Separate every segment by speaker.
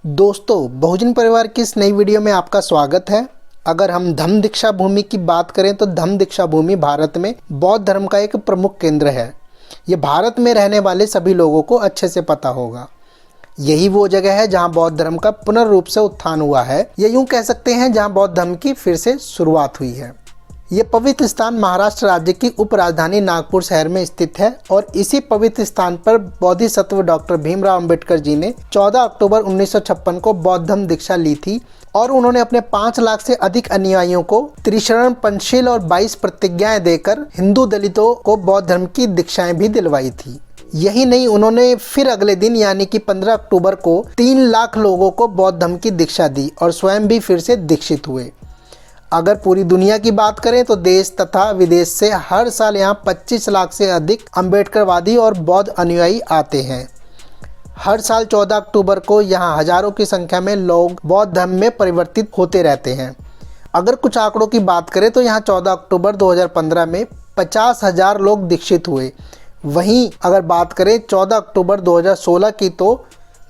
Speaker 1: दोस्तों, बहुजन परिवार की इस नई वीडियो में आपका स्वागत है। अगर हम धम्म दीक्षा भूमि की बात करें तो धम्म दीक्षा भूमि भारत में बौद्ध धर्म का एक प्रमुख केंद्र है। ये भारत में रहने वाले सभी लोगों को अच्छे से पता होगा। यही वो जगह है जहां बौद्ध धर्म का पुनर्रूप से उत्थान हुआ है, या यूं कह सकते हैं जहां बौद्ध धर्म की फिर से शुरुआत हुई है। ये पवित्र स्थान महाराष्ट्र राज्य की उप राजधानी नागपुर शहर में स्थित है और इसी पवित्र स्थान पर बोधिसत्व डॉक्टर भीमराव अंबेडकर जी ने 14 अक्टूबर 1956 को बौद्ध धम्म दीक्षा ली थी और उन्होंने अपने 5 लाख से अधिक अनुयायियों को त्रिशरण, पंचशील और 22 प्रतिज्ञाएं देकर हिंदू दलितों को बौद्ध धर्म की दीक्षाएं भी दिलवाई थी। यही नहीं, उन्होंने फिर अगले दिन यानी कि 15 अक्टूबर को 3 लाख लोगों को बौद्ध धर्म की दीक्षा दी और स्वयं भी फिर से दीक्षित हुए। अगर पूरी दुनिया की बात करें तो देश तथा विदेश से हर साल यहाँ 25 लाख से अधिक अम्बेडकरवादी और बौद्ध अनुयायी आते हैं। हर साल 14 अक्टूबर को यहाँ हजारों की संख्या में लोग बौद्ध धर्म में परिवर्तित होते रहते हैं। अगर कुछ आंकड़ों की बात करें तो यहाँ 14 अक्टूबर 2015 में 50,000 लोग दीक्षित हुए। वहीं अगर बात करें 14 अक्टूबर 2016 की तो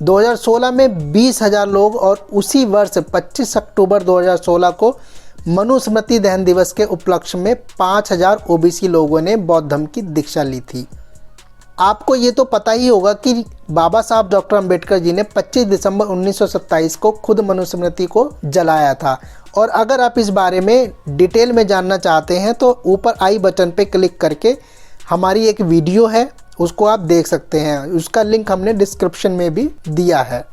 Speaker 1: 2016 में 20,000 लोग और उसी वर्ष 25 अक्टूबर 2016 को मनुस्मृति दहन दिवस के उपलक्ष्य में 5,000 ओबीसी लोगों ने बौद्ध धर्म की दीक्षा ली थी। आपको ये तो पता ही होगा कि बाबा साहब डॉक्टर अंबेडकर जी ने 25 दिसंबर 1927 को खुद मनुस्मृति को जलाया था। और अगर आप इस बारे में डिटेल में जानना चाहते हैं तो ऊपर आई बटन पे क्लिक करके हमारी एक वीडियो है, उसको आप देख सकते हैं। उसका लिंक हमने डिस्क्रिप्शन में भी दिया है।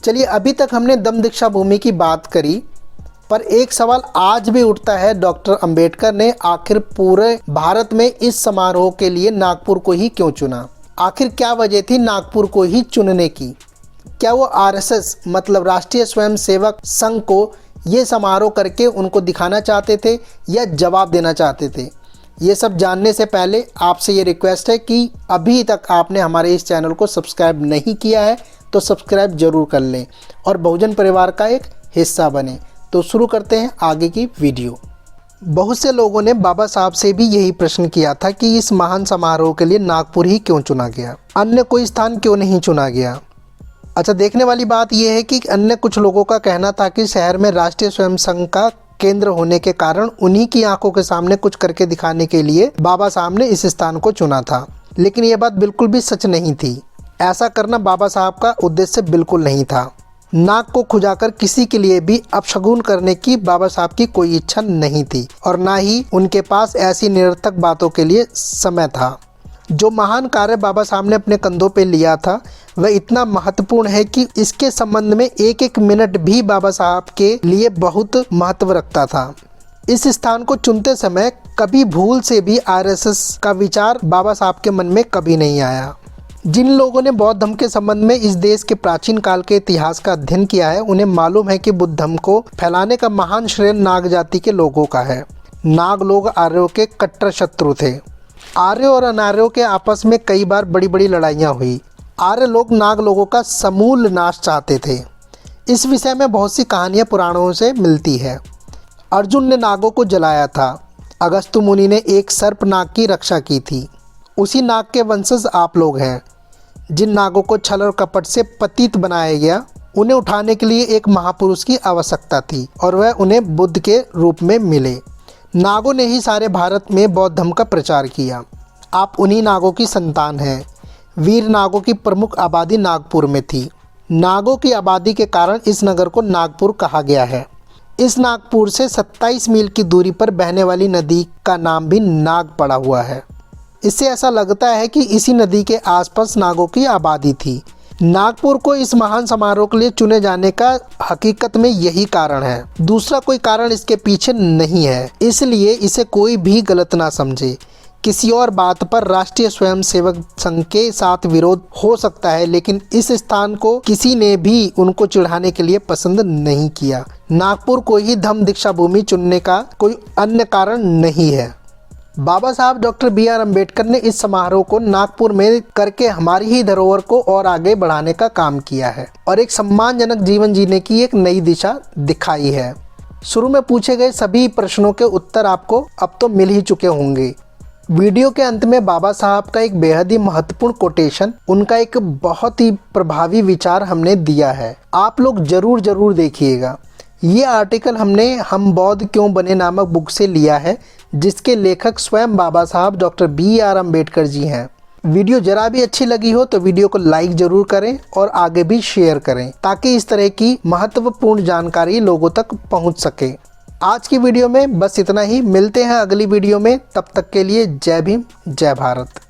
Speaker 1: चलिए, अभी तक हमने धम्म दीक्षा भूमि की बात करी, पर एक सवाल आज भी उठता है, डॉक्टर अंबेडकर ने आखिर पूरे भारत में इस समारोह के लिए नागपुर को ही क्यों चुना? आखिर क्या वजह थी नागपुर को ही चुनने की? क्या वो आरएसएस मतलब राष्ट्रीय स्वयंसेवक संघ को ये समारोह करके उनको दिखाना चाहते थे या जवाब देना चाहते थे? ये सब जानने से पहले आपसे ये रिक्वेस्ट है कि अभी तक आपने हमारे इस चैनल को सब्सक्राइब नहीं किया है तो सब्सक्राइब जरूर कर लें और बहुजन परिवार का एक हिस्सा बने। तो शुरू करते हैं आगे की वीडियो। बहुत से लोगों ने बाबा साहब से भी यही प्रश्न किया था कि इस महान समारोह के लिए नागपुर ही क्यों चुना गया, अन्य कोई स्थान क्यों नहीं चुना गया। अच्छा, देखने वाली बात यह है कि अन्य कुछ लोगों का कहना था कि शहर में राष्ट्रीय स्वयं संघ का केंद्र होने के कारण उन्हीं की आंखों के सामने कुछ करके दिखाने के लिए बाबा साहब ने इस स्थान को चुना था। लेकिन यह बात बिल्कुल भी सच नहीं थी। ऐसा करना बाबा साहब का उद्देश्य बिल्कुल नहीं था। नाक को खुजाकर किसी के लिए भी अपशगुन करने की बाबा साहब की कोई इच्छा नहीं थी और ना ही उनके पास ऐसी निरर्थक बातों के लिए समय था। जो महान कार्य बाबा साहब ने अपने कंधों पे लिया था वह इतना महत्वपूर्ण है कि इसके संबंध में एक एक मिनट भी बाबा साहब के लिए बहुत महत्व रखता था। इस स्थान को चुनते समय कभी भूल से भी आरएसएस का विचार बाबा साहब के मन में कभी नहीं आया। जिन लोगों ने बौद्ध धर्म के संबंध में इस देश के प्राचीन काल के इतिहास का अध्ययन किया है उन्हें मालूम है कि बुद्ध धर्म को फैलाने का महान श्रेय नाग जाति के लोगों का है। नाग लोग आर्यों के कट्टर शत्रु थे। आर्यों और अनार्यों के आपस में कई बार बड़ी बड़ी लड़ाइयाँ हुई। आर्य लोग नाग लोगों का समूल नाश चाहते थे। इस विषय में बहुत सी कहानियाँ पुराणों से मिलती है। अर्जुन ने नागों को जलाया था। अगस्त्य मुनि ने एक सर्प नाग की रक्षा की थी। उसी नाग के वंशज आप लोग हैं। जिन नागों को छल और कपट से पतित बनाया गया उन्हें उठाने के लिए एक महापुरुष की आवश्यकता थी और वह उन्हें बुद्ध के रूप में मिले। नागों ने ही सारे भारत में बौद्ध धर्म का प्रचार किया। आप उन्हीं नागों की संतान हैं। वीर नागों की प्रमुख आबादी नागपुर में थी। नागों की आबादी के कारण इस नगर को नागपुर कहा गया है। इस नागपुर से 27 मील की दूरी पर बहने वाली नदी का नाम भी नाग पड़ा हुआ है। इससे ऐसा लगता है कि इसी नदी के आसपास नागों की आबादी थी। नागपुर को इस महान समारोह के लिए चुने जाने का हकीकत में यही कारण है। दूसरा कोई कारण इसके पीछे नहीं है, इसलिए इसे कोई भी गलत ना समझे। किसी और बात पर राष्ट्रीय स्वयंसेवक संघ के साथ विरोध हो सकता है, लेकिन इस स्थान को किसी ने भी उनको चिढ़ाने के लिए पसंद नहीं किया। नागपुर को ही धम्म दीक्षा भूमि चुनने का कोई अन्य कारण नहीं है। बाबा साहब डॉक्टर BR अम्बेडकर ने इस समारोह को नागपुर में करके हमारी ही धरोहर को और आगे बढ़ाने का काम किया है और एक सम्मानजनक जीवन जीने की एक नई दिशा दिखाई है। शुरू में पूछे गए सभी प्रश्नों के उत्तर आपको अब तो मिल ही चुके होंगे। वीडियो के अंत में बाबा साहब का एक बेहद ही महत्वपूर्ण कोटेशन, उनका एक बहुत ही प्रभावी विचार हमने दिया है, आप लोग जरूर देखिएगा। ये आर्टिकल हमने हम बौद्ध क्यों बने नामक बुक से लिया है, जिसके लेखक स्वयं बाबा साहब डॉक्टर BR अम्बेडकर जी हैं। वीडियो जरा भी अच्छी लगी हो तो वीडियो को लाइक जरूर करें और आगे भी शेयर करें, ताकि इस तरह की महत्वपूर्ण जानकारी लोगों तक पहुंच सके। आज की वीडियो में बस इतना ही, मिलते हैं अगली वीडियो में, तब तक के लिए जय भीम जय भारत।